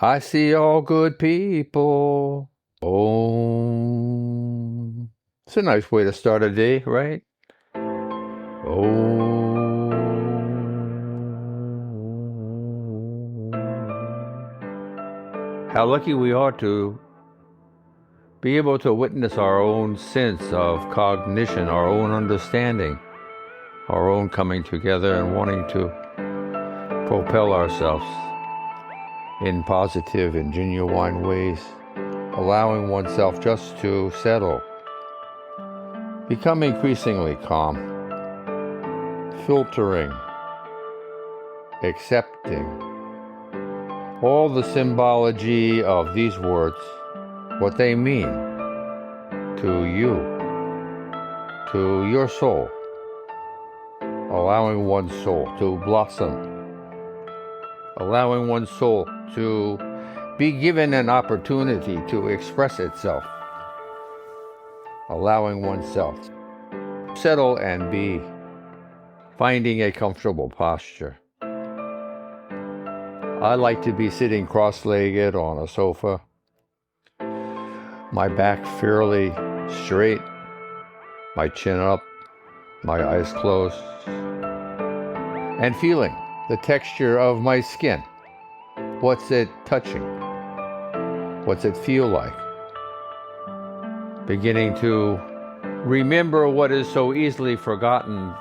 I see all good people. Oh, it's a nice way to start a day, right? Oh, how lucky we are to be able to witness our own sense of cognition, our own understanding, our own coming together and wanting to propel ourselves in positive and genuine ways, allowing oneself just to settle, become increasingly calm, filtering, accepting all the symbology of these words, what they mean to you, to your soul, allowing one's soul to blossom, allowing one's soul to be given an opportunity to express itself, allowing oneself to settle and be finding a comfortable posture. I like to be sitting cross-legged on a sofa, my back fairly straight, my chin up, my eyes closed, and feeling the texture of my skin. What's it touching? What's it feel like? Beginning to remember what is so easily forgotten,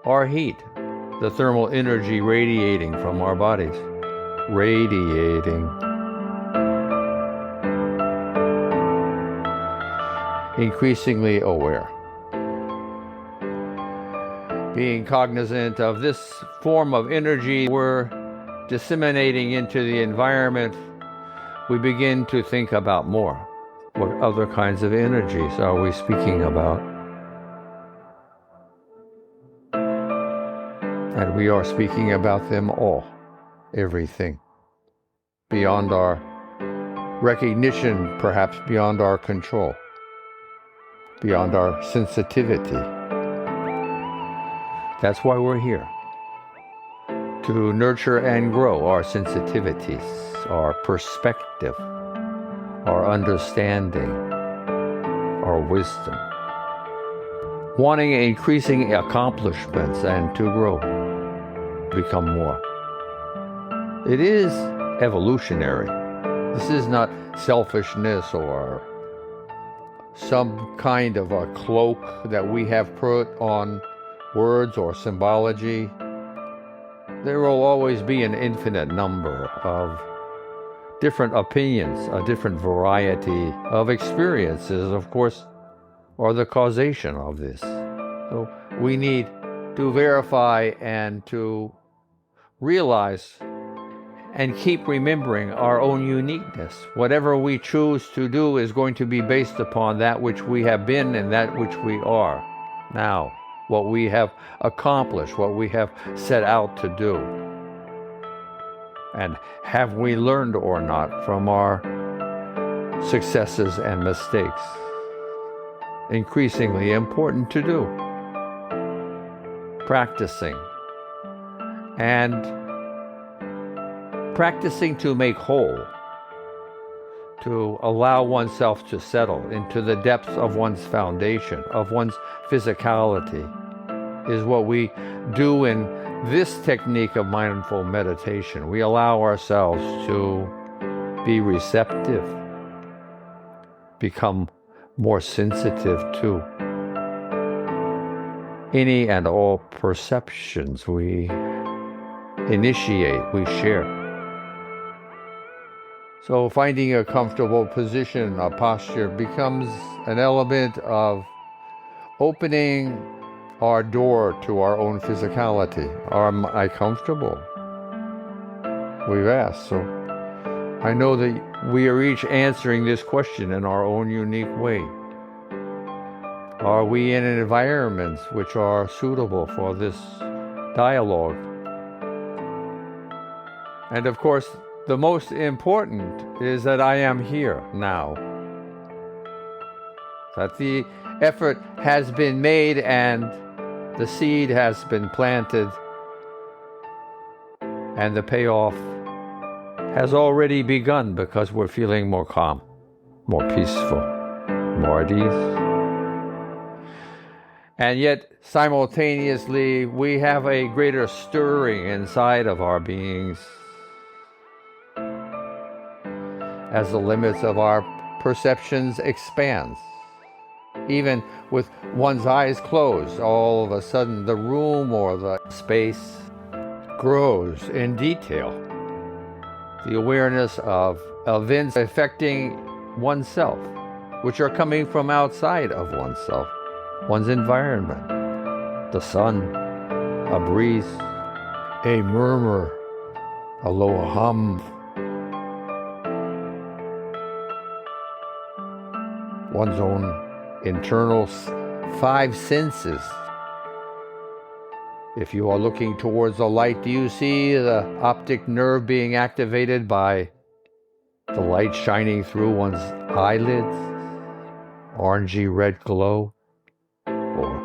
our heat, the thermal energy radiating from our bodies. Radiating. Increasingly aware. Being cognizant of this form of energy we're disseminating into the environment, we begin to think about more. What other kinds of energies are we speaking about? And we are speaking about them all, everything, beyond our recognition, perhaps beyond our control, beyond our sensitivity. That's why we're here, to nurture and grow our sensitivities, our perspective, our understanding, our wisdom, wanting increasing accomplishments and to grow, become more. It is evolutionary. This is not selfishness or some kind of a cloak that we have put on words or symbology. There will always be an infinite number of different opinions, a different variety of experiences, of course, are the causation of this. So we need to verify and to realize and keep remembering our own uniqueness. Whatever we choose to do is going to be based upon that which we have been and that which we are now, what we have accomplished, what we have set out to do. And have we learned or not from our successes and mistakes? Increasingly important to do. Practicing. And practicing to make whole, to allow oneself to settle into the depths of one's foundation, of one's physicality, is what we do in this technique of mindful meditation. We allow ourselves to be receptive, become more sensitive to any and all perceptions we initiate, we share. So finding a comfortable position, a posture, becomes an element of opening our door to our own physicality. Am I comfortable? We've asked. So I know that we are each answering this question in our own unique way. Are we in environments which are suitable for this dialogue? And of course, the most important is that I am here now. That the effort has been made and the seed has been planted and the payoff has already begun because we're feeling more calm, more peaceful, more at ease. And yet, simultaneously, we have a greater stirring inside of our beings as the limits of our perceptions expands. Even with one's eyes closed, all of a sudden the room or the space grows in detail. The awareness of events affecting oneself, which are coming from outside of oneself, one's environment, the sun, a breeze, a murmur, a low hum, one's own internal five senses. If you are looking towards the light, do you see the optic nerve being activated by the light shining through one's eyelids? Orangey red glow? Or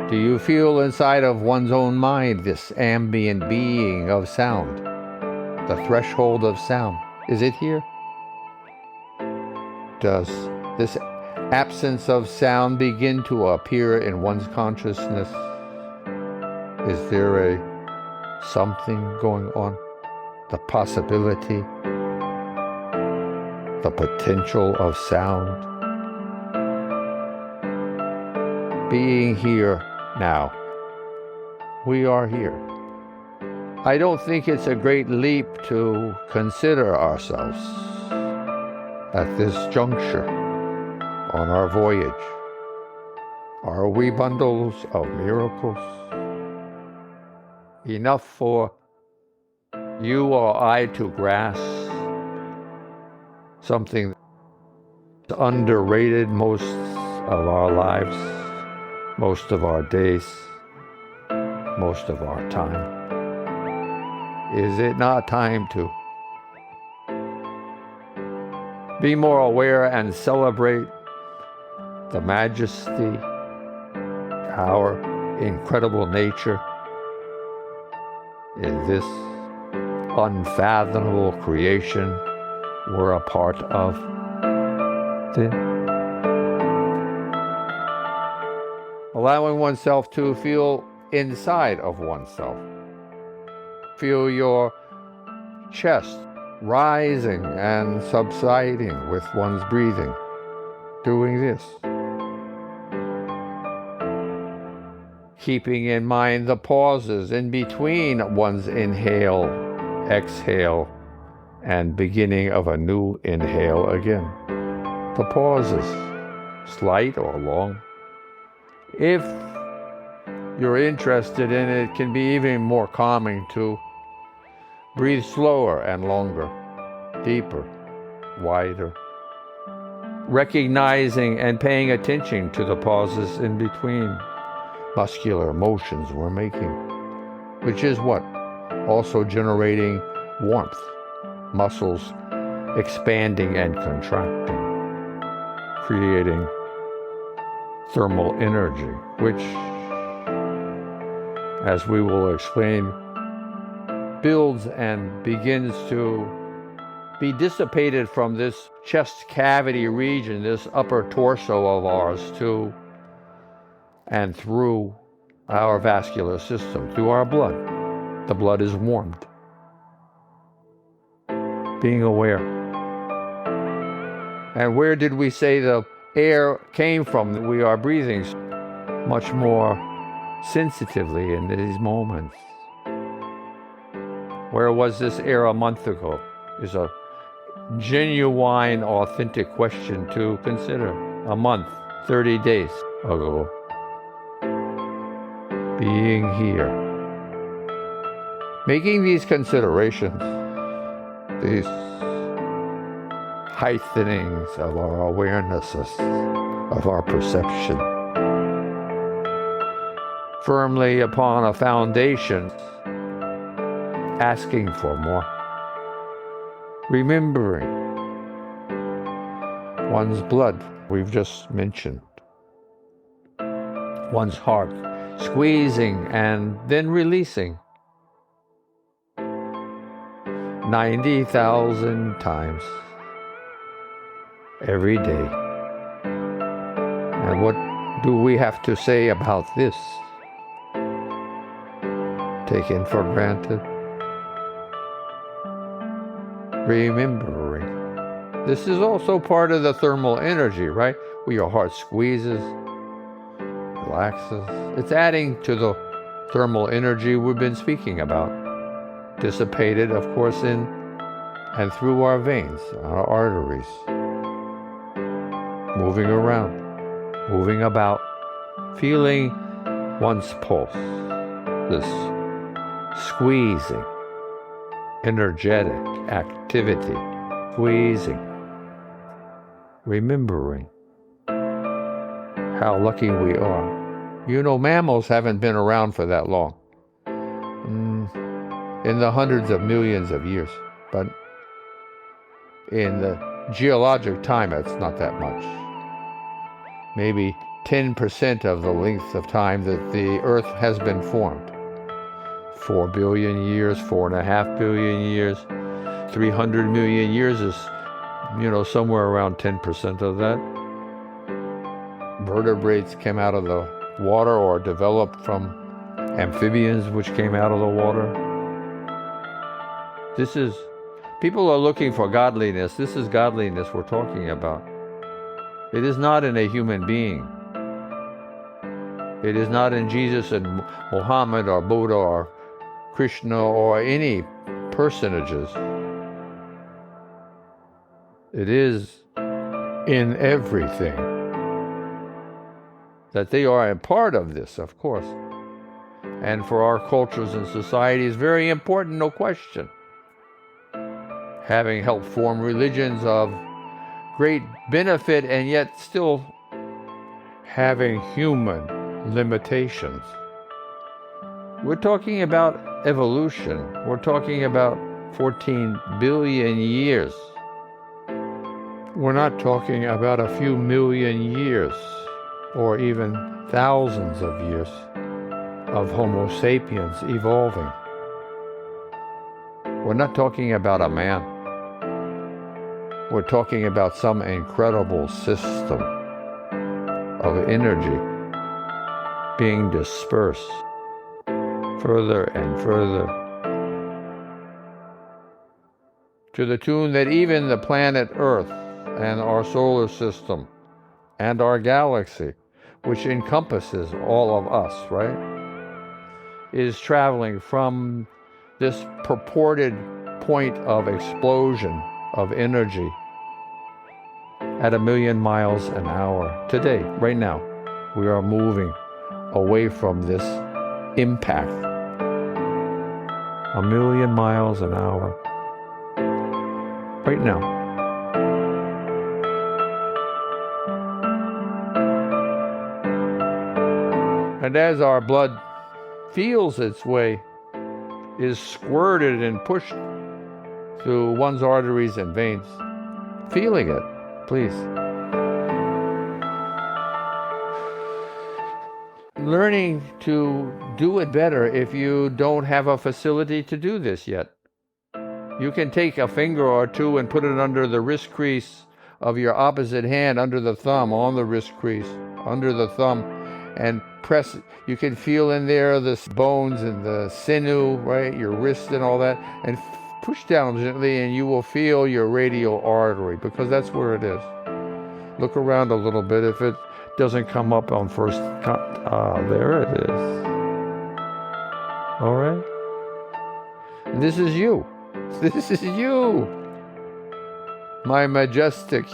do you feel inside of one's own mind this ambient being of sound? The threshold of sound. Is it here? Does this absence of sound begin to appear in one's consciousness? Is there a something going on? The possibility, the potential of sound? Being here now. We are here. I don't think it's a great leap to consider ourselves at this juncture on our voyage. Are we bundles of miracles? Enough for you or I to grasp something underrated most of our lives, most of our days, most of our time. Is it not time to be more aware and celebrate the majesty, our incredible nature in this unfathomable creation we're a part of? Allowing oneself to feel inside of oneself. Feel your chest rising and subsiding with one's breathing. Doing this. Keeping in mind the pauses in between one's inhale, exhale, and beginning of a new inhale again. The pauses, slight or long. If you're interested in it, it can be even more calming to breathe slower and longer, deeper, wider. Recognizing and paying attention to the pauses in between muscular motions we're making, which is what? Also generating warmth, muscles expanding and contracting, creating thermal energy, which, as we will explain, builds and begins to be dissipated from this chest cavity region, this upper torso of ours, to and through our vascular system, through our blood. The blood is warmed. Being aware. And where did we say the air came from that we are breathing? Much more sensitively in these moments. Where was this air a month ago? Is a genuine, authentic question to consider. A month, 30 days ago. Being here. Making these considerations, these heightenings of our awarenesses, of our perception, firmly upon a foundation, asking for more. Remembering one's blood, we've just mentioned, one's heart, squeezing and then releasing. 90,000 times every day. And what do we have to say about this? Taken for granted. Remembering. This is also part of the thermal energy, right? Where your heart squeezes, relaxes. It's adding to the thermal energy we've been speaking about. Dissipated, of course, in and through our veins, our arteries. Moving around, moving about, feeling one's pulse. This squeezing, energetic activity, squeezing, remembering how lucky we are. You know, mammals haven't been around for that long, in the hundreds of millions of years, but in the geologic time, it's not that much. Maybe 10% of the length of time that the Earth has been formed. 4 billion years, 4.5 billion years, 300 million years is, somewhere around 10% of that. Vertebrates came out of the water or developed from amphibians which came out of the water. People are looking for godliness. This is godliness we're talking about. It is not in a human being. It is not in Jesus and Muhammad or Buddha or Krishna or any personages. It is in everything. That they are a part of this, of course. And for our cultures and societies, very important, no question. Having helped form religions of great benefit and yet still having human limitations. We're talking about evolution. We're talking about 14 billion years. We're not talking about a few million years or even thousands of years of Homo sapiens evolving. We're not talking about a man. We're talking about some incredible system of energy being dispersed further and further, to the tune that even the planet Earth and our solar system and our galaxy, which encompasses all of us, right, is traveling from this purported point of explosion of energy at 1,000,000 miles an hour. Today, right now, we are moving away from this impact. 1,000,000 miles an hour. Right now. And as our blood feels its way, is squirted and pushed through one's arteries and veins, feeling it, please. Learning to do it better if you don't have a facility to do this yet. You can take a finger or two and put it under the wrist crease of your opposite hand, under the thumb, on the wrist crease, under the thumb, and press. You can feel in there the bones and the sinew, right, your wrist and all that, and push down gently and you will feel your radial artery, because that's where it is. Look around a little bit. If it doesn't come up on first there it is. All right? This is you. This is you. My majestic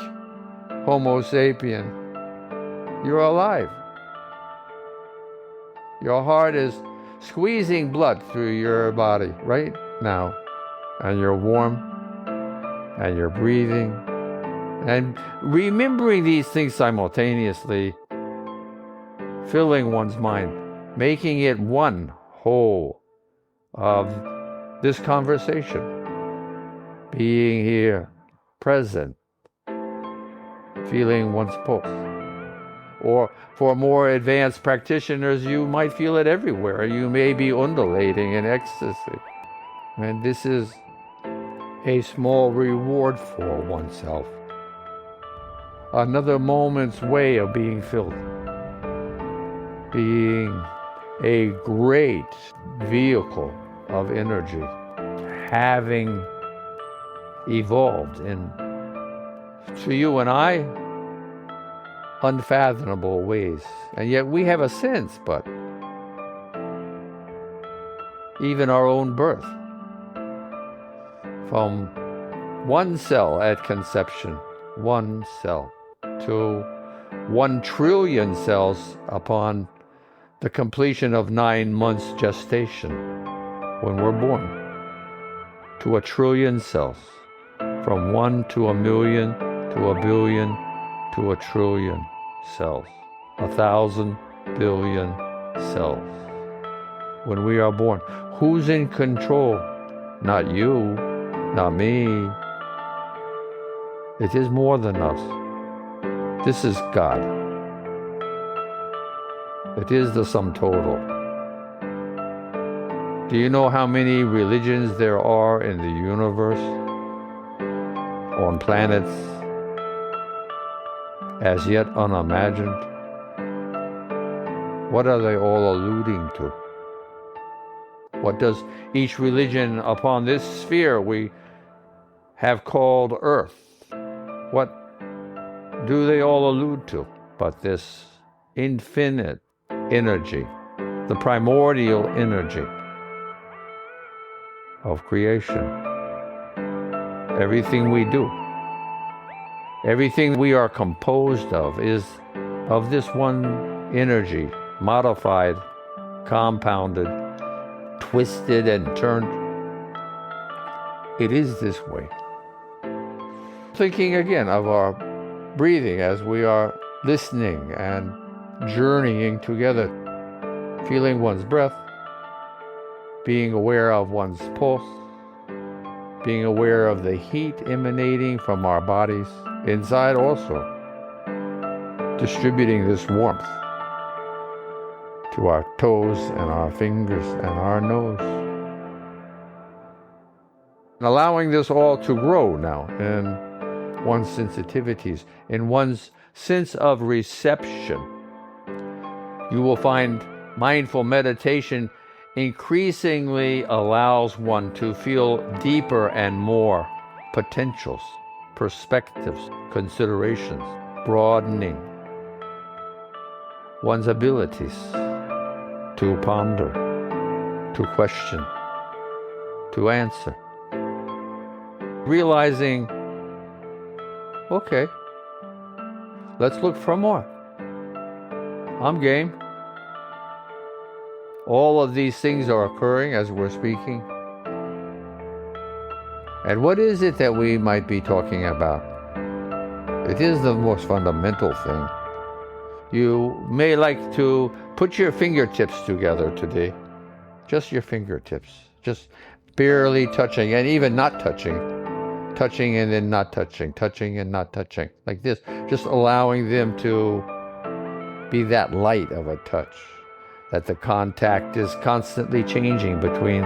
Homo sapien. You're alive. Your heart is squeezing blood through your body right now. And you're warm. And you're breathing. And remembering these things simultaneously, filling one's mind, making it one whole of this conversation, being here, present, feeling one's pulse. Or for more advanced practitioners, you might feel it everywhere. You may be undulating in ecstasy. And this is a small reward for oneself, another moment's way of being filled, being a great vehicle of energy, having evolved in, to you and I, unfathomable ways. And yet we have a sense, but even our own birth, from one cell at conception, one cell, to 1 trillion cells upon the completion of 9 months gestation when we're born, to 1 trillion cells, from 1 to 1,000,000 to 1,000,000,000 to 1 trillion cells, 1,000 billion cells. When we are born, who's in control? Not you, not me. It is more than us. This is God. It is the sum total. Do you know how many religions there are in the universe, on planets, as yet unimagined? What are they all alluding to? What does each religion upon this sphere we have called Earth, what do they all allude to but this infinite energy, the primordial energy of creation? Everything we do, everything we are composed of is of this one energy, modified, compounded, twisted and turned. It is this way. Thinking again of our breathing as we are listening and journeying together, feeling one's breath, being aware of one's pulse, being aware of the heat emanating from our bodies, inside also, distributing this warmth to our toes and our fingers and our nose. And allowing this all to grow now in one's sensitivities, in one's sense of reception. You will find mindful meditation increasingly allows one to feel deeper and more potentials, perspectives, considerations, broadening one's abilities to ponder, to question, to answer. Realizing, okay, let's look for more. I'm game. All of these things are occurring as we're speaking. And what is it that we might be talking about? It is the most fundamental thing. You may like to put your fingertips together today. Just your fingertips. Just barely touching and even not touching. Touching and then not touching. Touching and not touching. Like this. Just allowing them to be that light of a touch. That the contact is constantly changing between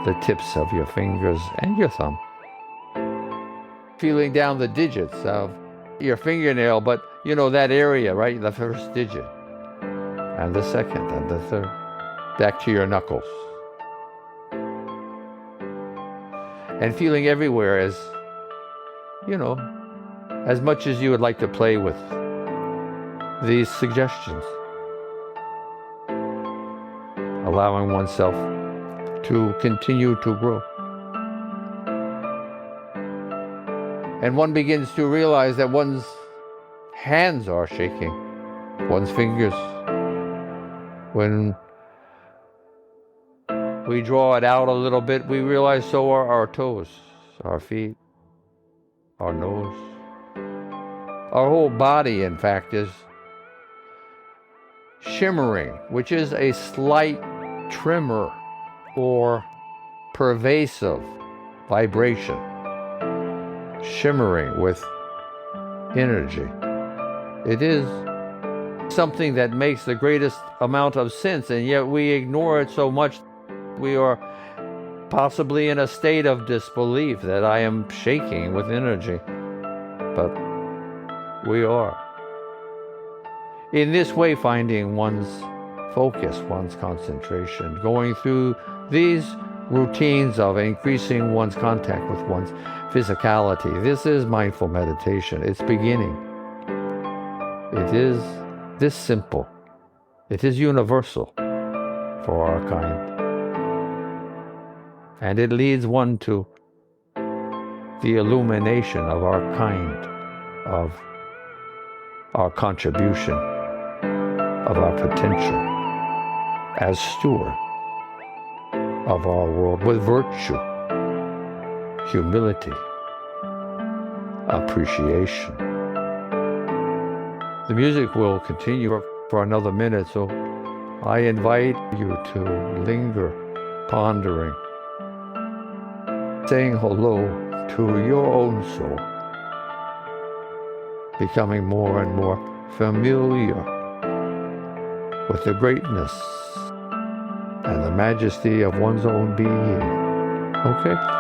the tips of your fingers and your thumb. Feeling down the digits of your fingernail, but you know that area, right? The first digit, and the second, and the third, back to your knuckles. And feeling everywhere as, you know, as much as you would like to play with these suggestions. Allowing oneself to continue to grow. And one begins to realize that one's hands are shaking, one's fingers. When we draw it out a little bit, we realize so are our toes, our feet, our nose. Our whole body, in fact, is shimmering, which is a slight tremor or pervasive vibration, shimmering with energy. It is something that makes the greatest amount of sense, and yet we ignore it so much. We are possibly in a state of disbelief that I am shaking with energy. But we are. In this way, finding one's focus, one's concentration, going through these routines of increasing one's contact with one's physicality. This is mindful meditation. It's beginning. It is this simple. It is universal for our kind. And it leads one to the illumination of our kind, of our contribution, of our potential as steward of our world with virtue, humility, appreciation. The music will continue for another minute, so I invite you to linger, pondering, saying hello to your own soul, becoming more and more familiar with the greatness and the majesty of one's own being. Okay?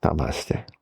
Namaste.